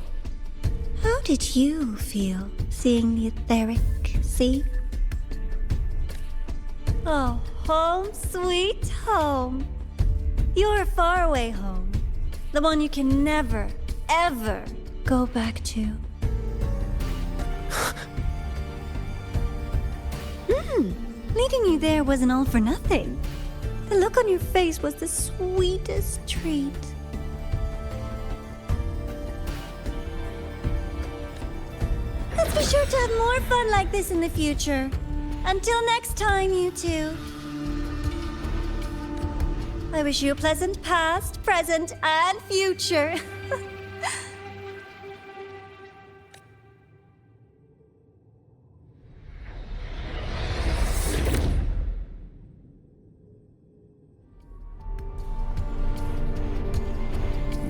how did you feel seeing the etheric sea? Oh, home sweet home. Your faraway home. The one you can never, ever go back to. Meeting you there wasn't all for nothing. The look on your face was the sweetest treat. Let's be sure to have more fun like this in the future. Until next time, you two. I wish you a pleasant past, present, and future.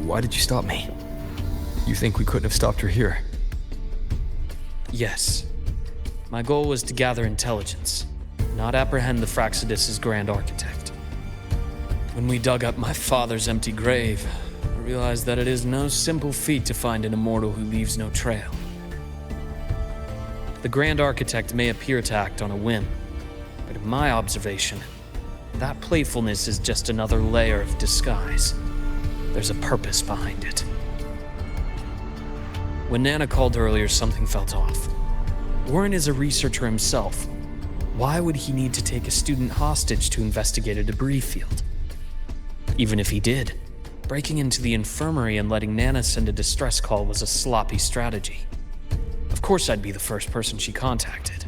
Why did you stop me? You think we couldn't have stopped her here? Yes. My goal was to gather intelligence, not apprehend the Fraxidus' Grand Architect. When we dug up my father's empty grave, I realized that it is no simple feat to find an immortal who leaves no trail. The Grand Architect may appear to act on a whim, but in my observation, that playfulness is just another layer of disguise. There's a purpose behind it. When Nana called earlier, something felt off. Warren is a researcher himself. Why would he need to take a student hostage to investigate a debris field? Even if he did, breaking into the infirmary and letting Nana send a distress call was a sloppy strategy. Of course I'd be the first person she contacted.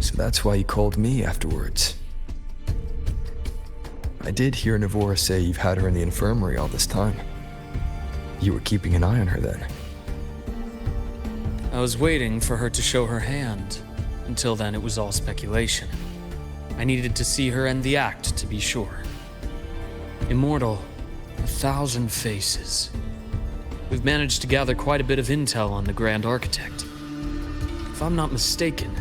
So that's why you called me afterwards. I did hear Navora say you've had her in the infirmary all this time. You were keeping an eye on her then. I was waiting for her to show her hand. Until then, it was all speculation. I needed to see her end the act to be sure. Immortal, 1,000 faces. We've managed to gather quite a bit of intel on the Grand Architect. If I'm not mistaken,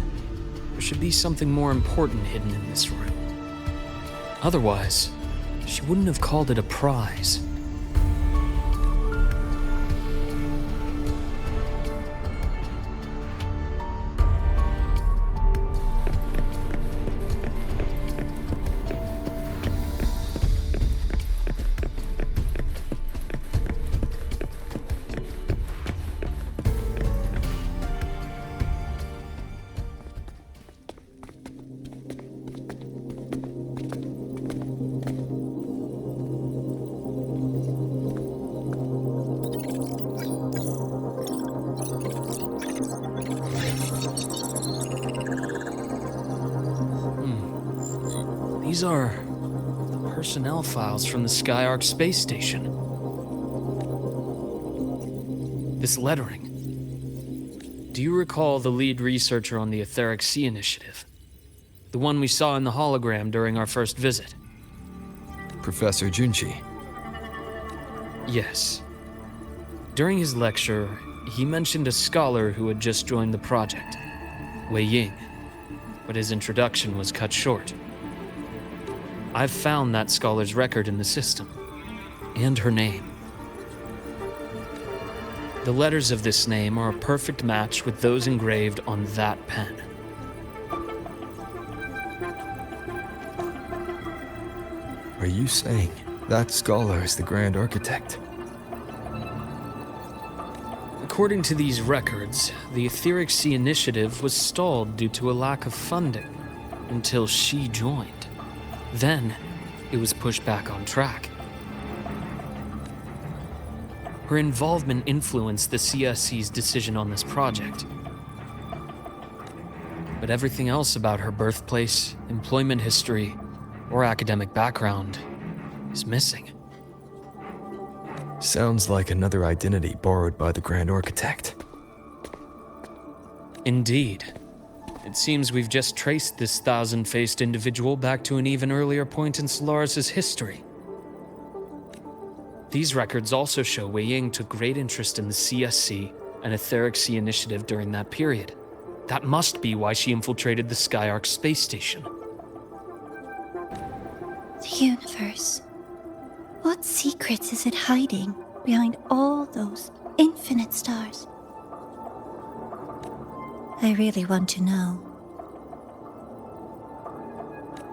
there should be something more important hidden in this room. Otherwise, she wouldn't have called it a prize. These are personnel files from the Sky Arc space station. This lettering. Do you recall the lead researcher on the Etheric Sea Initiative? The one we saw in the hologram during our first visit? Professor Junchi. Yes. During his lecture, he mentioned a scholar who had just joined the project, Wei Ying, but his introduction was cut short. I've found that scholar's record in the system, and her name. The letters of this name are a perfect match with those engraved on that pen. Are you saying that scholar is the Grand Architect? According to these records, the Etheric Sea Initiative was stalled due to a lack of funding until she joined. Then, it was pushed back on track. Her involvement influenced the CSC's decision on this project. But everything else about her birthplace, employment history, or academic background is missing. Sounds like another identity borrowed by the Grand Architect. Indeed. It seems we've just traced this 1,000-faced individual back to an even earlier point in Solaris' history. These records also show Wei Ying took great interest in the CSC and Etheric Sea initiative during that period. That must be why she infiltrated the Skyark space station. The universe. What secrets is it hiding behind all those infinite stars? I really want to know.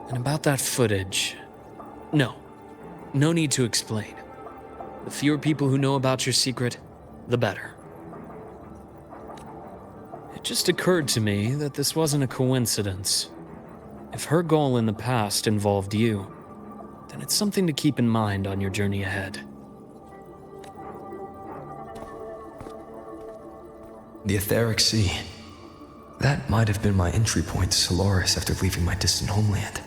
And about that footage... No need to explain. The fewer people who know about your secret, the better. It just occurred to me that this wasn't a coincidence. If her goal in the past involved you, then it's something to keep in mind on your journey ahead. The Etheric Sea. That might have been my entry point to Solaris after leaving my distant homeland.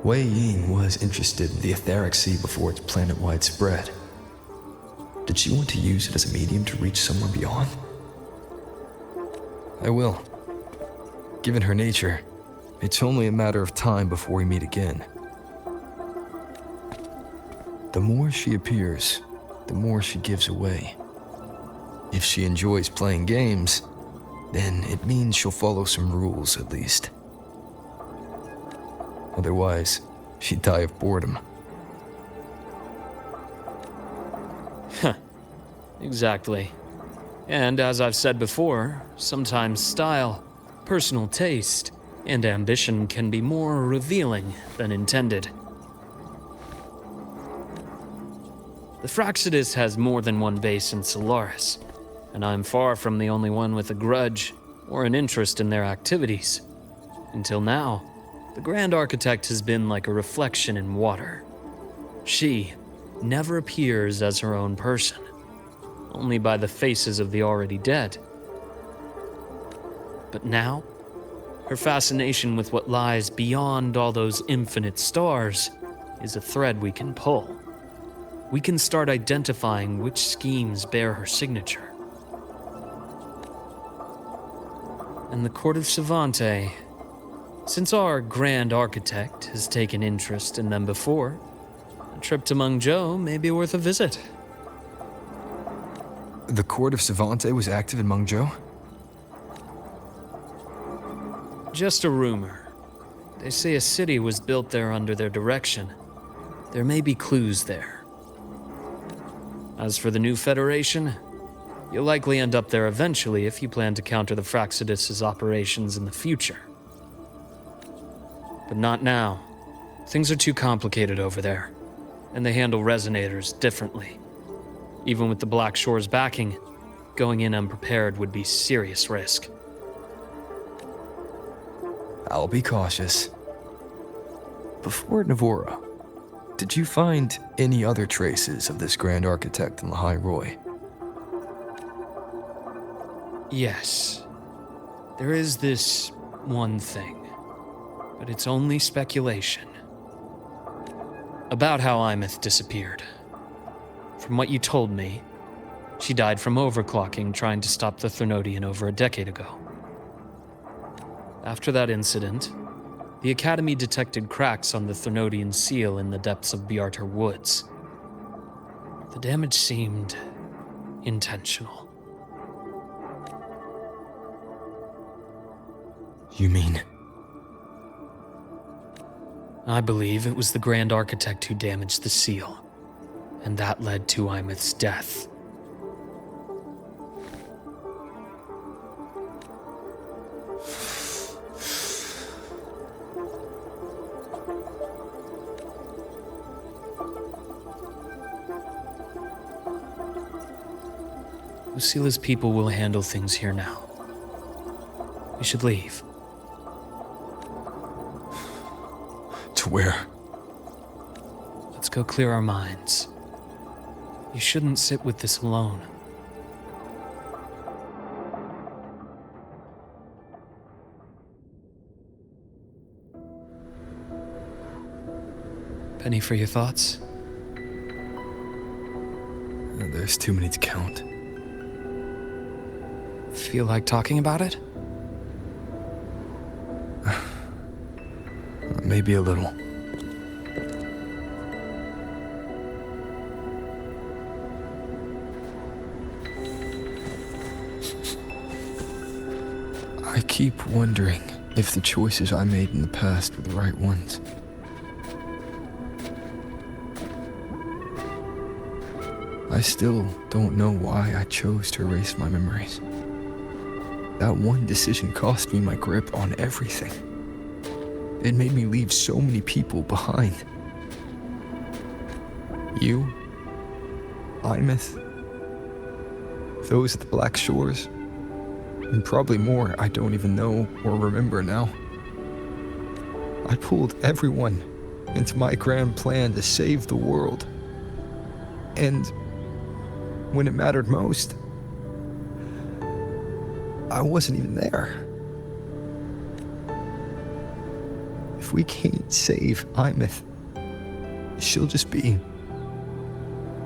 Wei Ying was interested in the Etheric Sea before its planet-wide spread. Did she want to use it as a medium to reach somewhere beyond? I will. Given her nature, it's only a matter of time before we meet again. The more she appears, the more she gives away. If she enjoys playing games, then it means she'll follow some rules at least. Otherwise, she'd die of boredom. Exactly. And as I've said before, sometimes style, personal taste, and ambition can be more revealing than intended. The Fraxidus has more than one base in Solaris, and I'm far from the only one with a grudge or an interest in their activities. Until now, the Grand Architect has been like a reflection in water. She never appears as her own person, only by the faces of the already dead. But now, her fascination with what lies beyond all those infinite stars is a thread we can pull. We can start identifying which schemes bear her signature. And the Court of Savante, since our Grand Architect has taken interest in them before, a trip to Mengzhou may be worth a visit. The Court of Savante was active in Mengzhou? Just a rumor. They say a city was built there under their direction. There may be clues there. As for the new Federation, you'll likely end up there eventually if you plan to counter the Fraxidus' operations in the future. But not now. Things are too complicated over there, and they handle resonators differently. Even with the Black Shore's backing, going in unprepared would be serious risk. I'll be cautious. Before Navora, did you find any other traces of this Grand Architect in Lahai-Roi? Yes. There is this one thing, but it's only speculation. About how Imeth disappeared. From what you told me, she died from overclocking trying to stop the Threnodian over a decade ago. After that incident, the Academy detected cracks on the Threnodian seal in the depths of Biarter Woods. The damage seemed intentional. You mean? I believe it was the Grand Architect who damaged the seal, and that led to Imeth's death. Lucila's people will handle things here now. We should leave. To where? Let's go clear our minds. You shouldn't sit with this alone. Penny for your thoughts? There's too many to count. Feel like talking about it? Maybe a little. I keep wondering if the choices I made in the past were the right ones. I still don't know why I chose to erase my memories. That one decision cost me my grip on everything. It made me leave so many people behind. You, Imeth, those at the Black Shores, and probably more I don't even know or remember now. I pulled everyone into my grand plan to save the world. And when it mattered most, I wasn't even there. If we can't save Imeth, she'll just be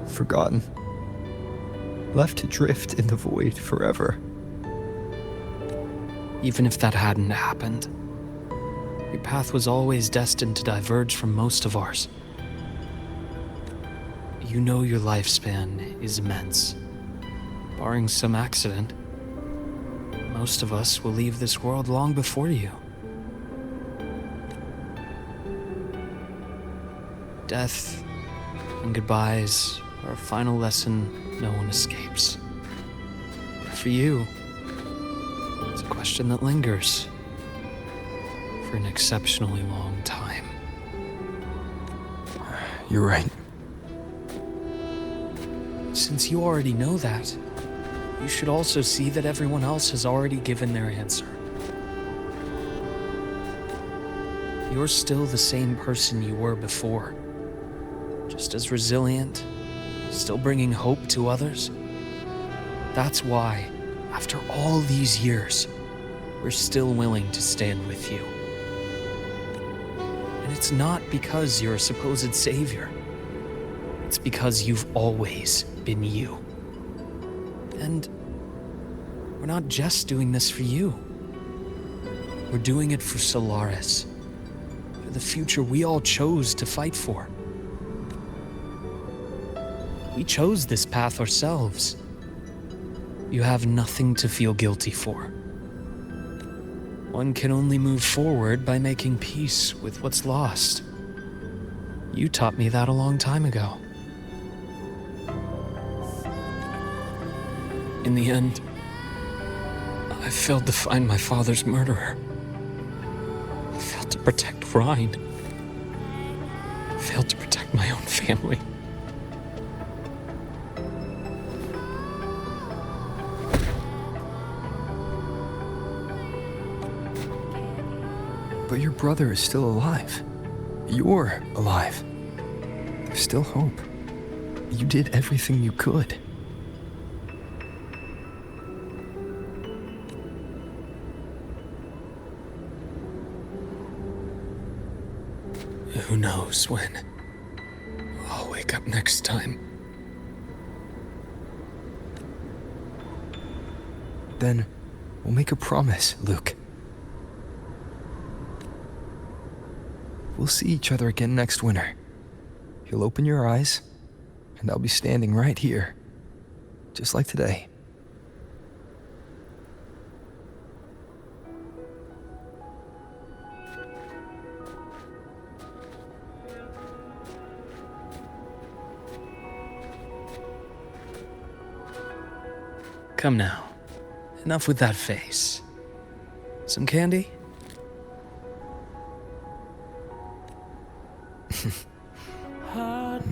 forgotten, left to drift in the void forever. Even if that hadn't happened, your path was always destined to diverge from most of ours. You know your lifespan is immense. Barring some accident, most of us will leave this world long before you. Death and goodbyes are a final lesson no one escapes. For you, it's a question that lingers for an exceptionally long time. You're right. Since you already know that, you should also see that everyone else has already given their answer. You're still the same person you were before. Just as resilient, still bringing hope to others. That's why, after all these years, we're still willing to stand with you. And it's not because you're a supposed savior. It's because you've always been you. And we're not just doing this for you. We're doing it for Solaris, for the future we all chose to fight for. We chose this path ourselves. You have nothing to feel guilty for. One can only move forward by making peace with what's lost. You taught me that a long time ago. In the end, I failed to find my father's murderer. I failed to protect Rhine. I failed to protect my own family. But your brother is still alive. You're alive. There's still hope. You did everything you could. Who knows when I'll wake up next time. Then we'll make a promise, Luke. We'll see each other again next winter. You'll open your eyes, and I'll be standing right here, just like today. Come now. Enough with that face. Some candy?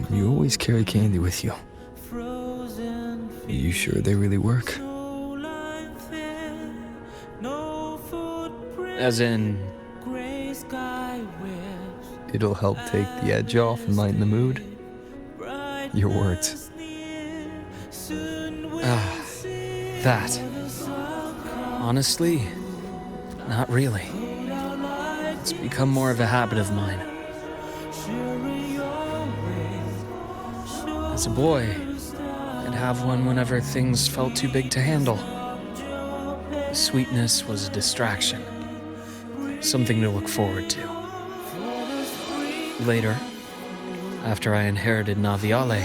You always carry candy with you. You sure they really work? As in... It'll help take the edge off and lighten the mood? Your words. That. Honestly, not really. It's become more of a habit of mine. As a boy, I'd have one whenever things felt too big to handle. The sweetness was a distraction, something to look forward to. Later, after I inherited Naviale,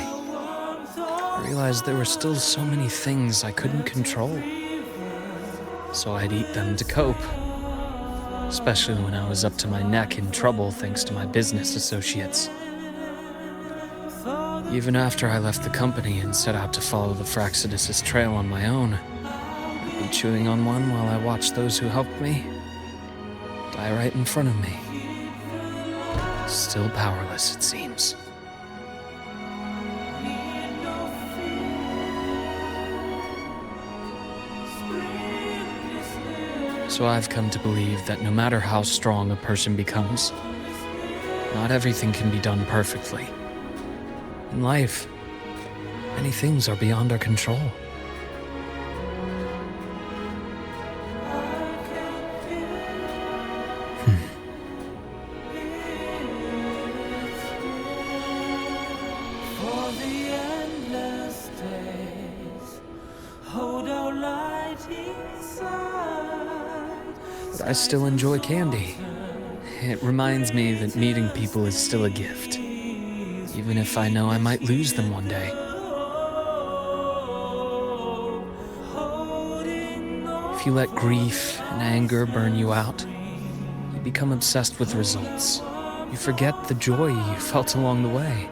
I realized there were still so many things I couldn't control. so I'd eat them to cope. Especially when I was up to my neck in trouble thanks to my business associates. Even after I left the company and set out to follow the Fraxidus' trail on my own, I'd be chewing on one while I watched those who helped me die right in front of me. Still powerless, it seems. So I've come to believe that no matter how strong a person becomes, not everything can be done perfectly. In life, many things are beyond our control. But I still enjoy candy. It reminds me that meeting people is still a gift, even if I know I might lose them one day. If you let grief and anger burn you out, you become obsessed with results. You forget the joy you felt along the way.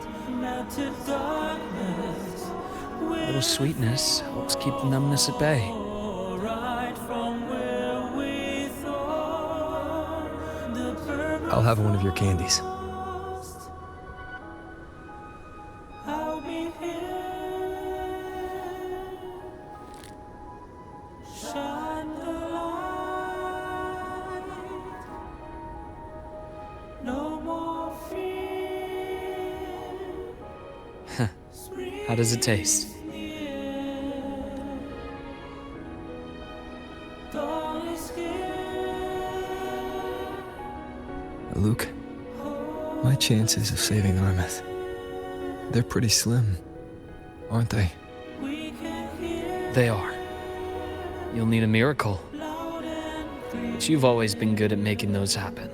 A little sweetness helps keep the numbness at bay. I'll have one of your candies. How does it taste? Luke, my chances of saving Armeth, they're pretty slim, aren't they? They are. You'll need a miracle. But you've always been good at making those happen.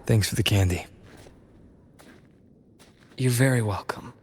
Thanks for the candy. You're very welcome.